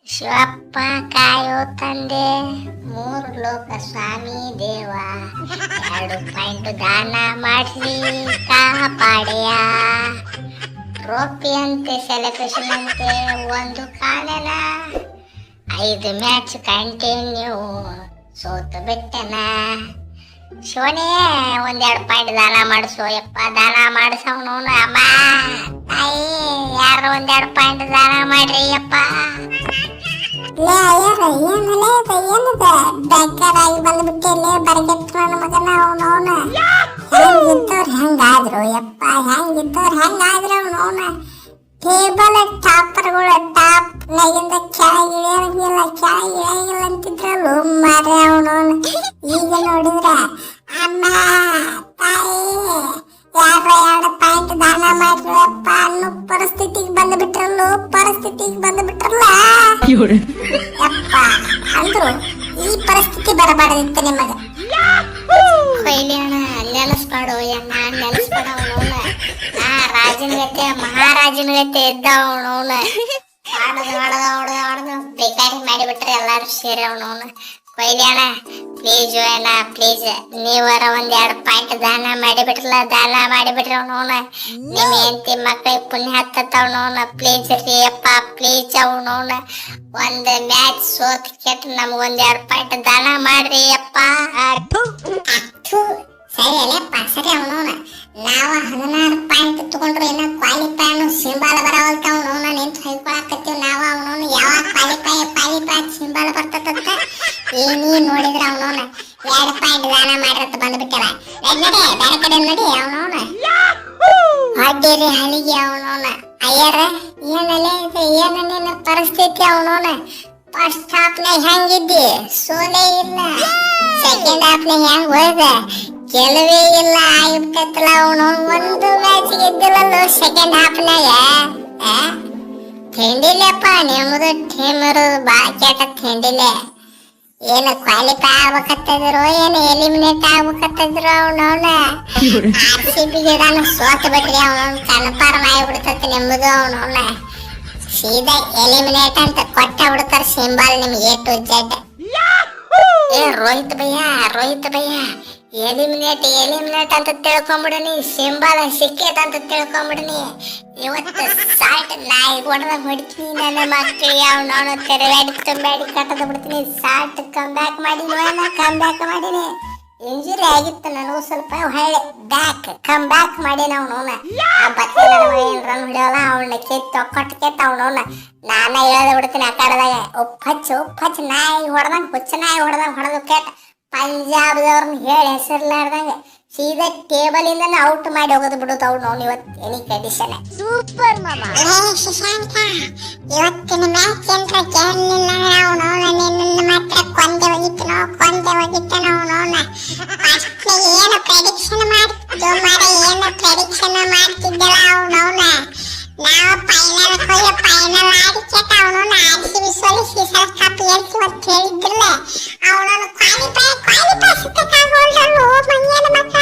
ಶಿವಪ್ಪ ಕಾಯೋ ತಂದೆ, ಮೂರು ಲೋಕ ಸ್ವಾಮಿ ದೇವ, 2 ಪಾಯಿಂಟ್ ದಾನ ಮಾಡಿಸಿ ಕಾಪಾಡೆಯ. ಟ್ರೋಫಿ ಅಂತೆ, ಸೆಲೆಬ್ರೇಷನ್ ಅಂತೆ, 1 ಕಾಣೆನ, 5 ಮ್ಯಾಚ್ ಕಂಟಿನ್ಯೂ ಸೋತು ಬಿಟ್ಟೆನ. ಶಿವನೇ 1-2 ಪಾಯಿಂಟ್ ದಾನ ಮಾಡಿಸೋ ಯಪ್ಪ, ದಾನ ಮಾಡಿಸವನು. ಅಮ್ಮ ತಾಯಿ ಯಾರು 1-2 ಪಾಯಿಂಟ್ ದಾನ ಮಾಡ್ರಿ ಯಪ್ಪ. ಹೆಂಗಾದ್ರು ಯಪ್ಪ, ಹೆಂಗಿದ್ದವ್ರು ಹೆಂಗಾದ್ರು ಅವನವನ ಟೇಬಲ್ ಟಾಪರ್ಗಳು ಟಾಪ್ ನಾಗಿಂದ ಕೆಳಗಿಳಿಯಂಗಿಲ್ಲ ಕೆಳಗಿಳಿಯಂಗಿಲ್ಲ ಅಂತಿದ್ರಲ್ಲ ಮಾರ್ರೆ ಅವನವನ. ಈಗ ನೋಡಿದ್ರ ಅಮ್ಮ ತಾಯಿ ಯಾರ 2 ಪಾಯಿಂಟ್ ದಾನ ಮಾಡ್ರಪ್ಪ ಅನ್ನೋ ಪರಿಸ್ಥಿತಿಗೆ ಬಂದ್ಬಿಟ್ರಲ್ಲ ಯಪ್ಪ. ಅಂದ್ರು ಈ ಪರಿಸ್ಥಿತಿ ಬರಬಾರ್ದಿತ್ತು ನಿಮಗೆ. ಕೊಯ್ಲಿ ಅಣ್ಣ ನೆನೆಸ್ಪಾಡು ಅಣ್ಣ, ನೆನೆಸ್ಪಾಡ ಅವನವನ. ನಾ ರಾಜನ ಗತೆ ಮಹಾರಾಜನ ಗತೆ ಇದ್ದ ಅವನವನ. ಹೊಡೆದು ಬೇಕಾರಿ ಮಾಡಿಬಿಟ್ರೆ ಎಲ್ಲಾರು ಸೇರಿ ಅವನವನ. ಕೊಯ್ಲಿ ಅಣ್ಣ ಪ್ಲೀಸ್ ಅಣ್ಣ ಪ್ಲೀಸ್, ನೀವರ 1-2 ಪಾಯಿಂಟ್ ದಾನ ಮಾಡಿಬಿಟ್ರಿ ಅವನವನ. ನಿಮ್ಮ ಹೆಂಡತಿ ಮಕ್ಕಳಿಗೆ ಪುಣ್ಯ ಹತ್ತವನವನ. ಪ್ಲೀಸ್ ರೀ ಅಪ್ಪ ಪ್ಲೀಸ್ ಅವನವನ. 1 ಮ್ಯಾಚ್ ಸೋತ್ ಕೆಟ್ಟ ನಮ್ಗೆ 1-2 ಪಾಯಿಂಟ್ ದಾನ ಮಾಡ್ರಿ ಅಪ್ಪ. ಸರಿ ಅಲ್ಲಪ್ಪ ಸರಿ ಅವನವನ. ನಾವ 16 ಪಾಯಿಂಟ್ ತಗೊಂಡ್ರು ಏನ ಕ್ವಾಲಿಫೈ ಅನ್ನೋ ಸಿಂಬಾಲ ಬರವಲ್ತ ಅವನವನ ನಿಂತು ಹೊಯ್ಕೊಳಕತ್ತೀವಿ ನಾವು. ಅವನವನು ಯಾವಾಗ ಕ್ವಾಲಿಫೈ ಸಿಂಬಾಲ ಬರ್ತದಂತ ನೀ ನೋಡಿದ್ರ ಅವನವನ 2 ಪಾಯಿಂಟ್ ದಾನ ಮಾಡಿರತ್ತ ಬಂದ್ಬಿಟ್ಟವ. ನಡಿ ಬೇರೆ ಕಡೆ ನಡಿ ಅವನವನ. ಅಡ್ಡಿರಿ ಹಲಿಗೆ ಅವನವನ. ಅಯ್ಯರ ಏನಿನ ಪರಿಸ್ಥಿತಿ ಅವನವನ. ಫಸ್ಟ್ ಹಾಫ್ನಾಗ ಹೆಂಗಿದ್ದಿ? ಸೋಲೇ ಇಲ್ಲ. ಸೆಕೆಂಡ್ ಹಾಫ್ನಾಗ ಹೆಂಗ್ ಹೋಯ್ದ? ಗೆಲುವೇ ಇಲ್ಲ ಆಗಿಬಿಟ್ಟೈತಲ್ಲ ಅವನು. 1 ಮ್ಯಾಚ್ ಗೆದ್ದಿಲ್ಲಲ್ಲ ಸೆಕೆಂಡ್ ಹಾಫ್ನಾಗ. ತಿಂಡಿಲ್ಲಪ್ಪ ನಿಮ್ಮದು ಟೀಮ್ ಇರೋದು ಭಾಳ ಕೆಟ್ಟ ತಿಂಡಿಲೆ. ಏನು ಕ್ವಾಲಿಫೈ ಆಗ್ಬೇಕತ್ತಿದ್ರು ಏನು ಎಲಿಮಿನೇಟ್ ಆಗ್ಬೇಕತ್ತಿದ್ರು ಅವನವನ. RCB ಗಿಡನ ಸೋತ್ ಬಿಟ್ರಿ ಅವನವನ್. ಕನ್ಫರ್ಮ್ ಆಗಿಬಿಡ್ತೈತಿ ನಿಮ್ಮದು ಅವನವನ. ಸೀದಾ ಎಲಿಮಿನೇಟ್ ಅಂತ ಕೊಟ್ಟ ಬಿಡ್ತಾರ ಸಿಂಬಲ್ ನಿಮ್ಗೆ A to Z. Rohit bhaiya eliminate ಅಂತ ತಿಳ್ಕೊಂಬಿಡನಿ. ಸಿಂಬಲ್ ಸಿಕ್ಕೇತ್ ಅಂತ ತಿಳ್ಕೊಂಬಿಡನಿ. ಇವತ್ತು ಸಾಲ್ಟ್ ನಾಯಿ ಹೊಡೆದ ಹೊಡಿತೀನಿ. ನನ್ನ ಮಕ್ಕಳಿಗೆ ಅವನವನು ತೆರವಾಡಿ ತುಂಬಾಡಿ ಕಟ್ಟದ ಬಿಡ್ತೀನಿ. ಸಾಲ್ಟ್ ಕಮ್ ಬ್ಯಾಕ್ ಮಾಡೀನಿ. ಇಂಜುರಿ ಆಗಿತ್ತು ನನಗೂ ಸ್ವಲ್ಪ, ಹೊಳ್ಳೆ ಕಮ್ ಬ್ಯಾಕ್ ಮಾಡೀನಿ ಅವನವನ. ಆ ಬತ್ತೆ ರನ್ ಹೊಡಿಯೋಲ್ಲ ಅವನ ಕೊಟ್ಟ ಅವನವನ. ನಾನ ಹೇಳ್ದ ಬಿಡ್ತೀನಿ ಆ ಕಡೆದಾಗ. ಉಪ್ಪಚ್ಚ ನಾಯಿ ಹೊಡೆದಂಗ ಹುಚ್ಚ ನಾಯಿ ಹೊಡೆದು ಕೆಟ್ಟ ಪಂಜಾಬ್ದವ್ರನ್ನ ಹೇಳಿ ಹೆಸರ್ಲಾರ್ದಂಗ ಸೀದಾ ಟೇಬಲ್ ಇಂದ ಔಟ್ ಮಾಡಿ ಹೋಗೋದು ಬಿಡುದು ಅವ್ನು. ಇವತ್ತು ಎನಿ ಕಂಡೀಷನ್ ಸೂಪರ್ ಮಾಮ. ಶಶಾಂಕ ಇವತ್ತಿನ ಮ್ಯಾಚ್ ಅಂತ ಕೇಳಲಿಲ್ಲ ಅವನವನ. ನಿನ್ನ ಮಾತ್ರ ಕೊಂದೆ ಹೋಗಿತ್ತನ ಅವನವನ. ಫಸ್ಟ್ ಏನು ಪ್ರೆಡಿಕ್ಷನ್ ಮಾಡ್ತಿದ್ದಲ್ಲ ಅವನವನ. ನಾವು ಫೈನಲ್ ಆಡಿ ಕೆಟ್ಟ ಅವನವನ. RCB ಸೋಲಿಸಿ ಸ್ವಲ್ಪ ಕಪ್ ಏರ್ಸಿ ಇವತ್ತು ಹೇಳಿದ್ರಲ್ಲ ಅವನವನು. ಕ್ವಾಲಿಫೈ ಸಿಕ್ಕಾಗೋಲ್ಡಲ್ಲು ಮಂಗ್ಯನ ಮಕ್ಕ.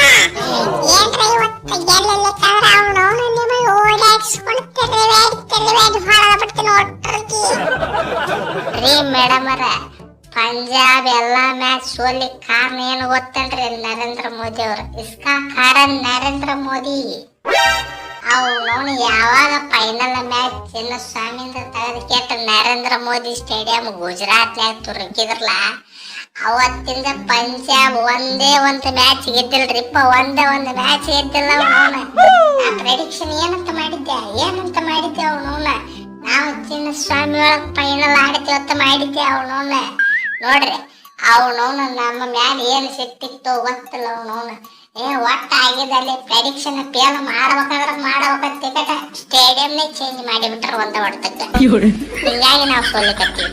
ಏನ್ರ ಇವತ್ತು ಗೆಲ್ಲಲಿಕ್ಕಂದ್ರ ಅವನವನು ನಿಮಗೆ ಓಡಾಡ್ಸ್ಕೊಂಡು ತೆರವಾಡಿ ಹೊರಗ ಬಿಡ್ತೀನಿ ಒಟ್ಟರಿಗೆ. ರೀ ಮೇಡಮರ, ಪಂಜಾಬ್ ಎಲ್ಲಾ ಮ್ಯಾಚ್ ಸೋಲಿ ಕಾರಣ ಏನು ಗೊತ್ತೇನ್ರಿ? ನರೇಂದ್ರ ಮೋದಿ ಅವರು. ಇಸ್ಕಾ ಕಾರಣ ನರೇಂದ್ರ ಮೋದಿ. ಅವನು ಯಾವಾಗ ಫೈನಲ್ ಮ್ಯಾಚ್ ಚಿನ್ನಸ್ವಾಮಿಯಿಂದ ತೆಗೆದು ಕೆಟ್ಟ ನರೇಂದ್ರ ಮೋದಿ ಸ್ಟೇಡಿಯಂ ಗುಜರಾತ್ನ್ಯಾಗ ತುರುಕಿದ್ರಲ್ಲ, ಅವತ್ತಿಂದ ಪಂಜಾಬ್ ಒಂದೇ ಒಂದು ಮ್ಯಾಚ್ ಗೆದ್ದಿಲ್ರಿಪ್ಪ. ಒಂದೇ ಒಂದು ಮ್ಯಾಚ್ ಗೆದ್ದಿಲ್ಲ ಅವನವನ. ಪ್ರೆಡಿಕ್ಷನ್ ಏನಂತ ಮಾಡಿದ್ದೆ ಅವನವನ. ನಾವು ಚಿನ್ನಸ್ವಾಮಿ ಒಳಗೆ ಫೈನಲ್ ಆಡ್ತೀವತ್ತ ಮಾಡಿದ್ದೆ ಅವನವನ. ನೋಡ್ರಿ ಅವನವನ ನಮ್ಮ ಮ್ಯಾಲ ಏನು ಸಿಟ್ಟಿತ್ತು ಗೊತ್ತಿಲ್ಲ ಅವನವನ. ಒಟ್ಟ ಆಗಿದ್ದಲ್ಲಿ ಪ್ರೆಡಿಕ್ಷನ್ ಫೇಲ್ ಮಾಡ್ಬೇಕಂತ ಟಿಕೆಟ್ ಸ್ಟೇಡಿಯಂನೇ ಚೇಂಜ್ ಮಾಡಿಬಿಟ್ರೆ ಒಂದ ಹೊಡ್ತಕ್ಕ. ಹಿಂಗಾಗಿ ನಾವು ಸೋಲಿಕತ್ತೀವಿ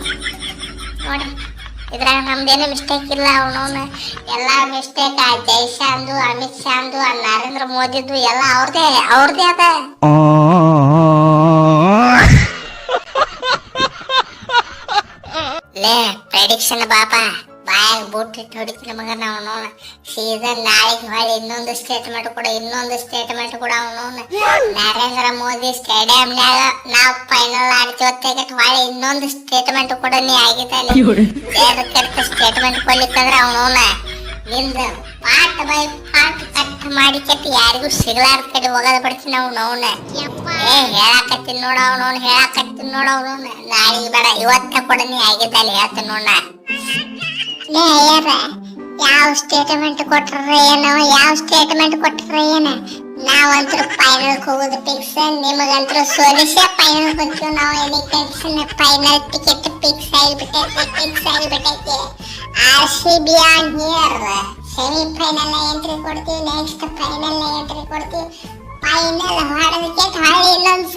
ನೋಡ್ರಿ. ಇದ್ರಾಗ ನಮ್ದೇನು ಮಿಸ್ಟೇಕ್ ಇಲ್ಲ ಅವನವನ. ಎಲ್ಲ ಮಿಸ್ಟೇಕ್ ಜೈಶಾಂದು, ಅಮಿತ್ ಶಾಂದು, ನರೇಂದ್ರ ಮೋದಿದು ಎಲ್ಲ ಅವ್ರದೇ ಅದ. ಲೇ ಪ್ರೆಡಿಕ್ಷನ್ ಬಾಪ ಬಾ ಬಾಯಾಗ ಬೂಟ್ ಇಟ್ಟು ಹೊಡಿತೀನಿ ಮಗ ನಾವು ಸೀಸನ್ ನಾಳೆಗೆ ಹೊಳ್ಳಿ ಇನ್ನೊಂದು ಸ್ಟೇಟ್ಮೆಂಟ್ ಕೂಡ ಅವನು ನರೇಂದ್ರ ಮೋದಿ ಸ್ಟೇಡಿಯಂನಾಗ ನಾವು ಫೈನಲ್ ಆಡ್ತೀವತ್ತಾಗ ಹೊಳ್ಳಿ ಇನ್ನೊಂದು ಸ್ಟೇಟ್ಮೆಂಟ್ ಕೂಡ ನೀ ಆಗಿದ್ದಾನೆ ಸ್ಟೇಟ್ಮೆಂಟ್ ಕೊಡ್ಲಿಕ್ಕಂದ್ರೆ ಅವನವನ ನಿಂದ ಪಾಟ್ ಬೈ ಪಾಟ್ ಕಟ್ ಮಾಡಿ ಕೆಟ್ಟ ಯಾರಿಗೂ ಸಿಗ್ಲಾರ ಕಡೆ ಹೋಗದ ಬಿಡ್ತೀನಿ ಅವನವನ ಹೇಳಾಕತ್ತೀನಿ ನೋಡ ಅವನವನು ನಾಳೆಗೆ ಬೇಡ ಇವತ್ತ ಕೂಡ ನೀ ಆಗಿದ್ದಾನೆ ಹೇಳ್ತೀನಿ ನೋಡ ಲೇ ಅಯ್ಯರ ಯಾವ ಸ್ಟೇಟ್ಮೆಂಟ್ ಕೊಟ್ರೆ ಏನು ನಾವಂತೂ ಫೈನಲ್ ಹೋಗೋದು ಫಿಕ್ಸ್ ನಿಮಗಂತೂ ಸೋಲಿಸೇ ಫೈನಲ್ ಬಂತು ನಾವು any tension final ticket fix ಆಗಿಬಿಟ್ಟೈತಿ RCB on here semifinal entry ಕೊಡ್ತೀವಿ ನೆಕ್ಸ್ಟ್ ಫೈನಲ್ ಎಂಟ್ರಿ ಕೊಡ್ತೀವಿ ಫೈನಲ್ ಹೊಡೆದಕ್ಕೆ ಹೊಳ್ಳಿ ಇನ್ನೊಂದು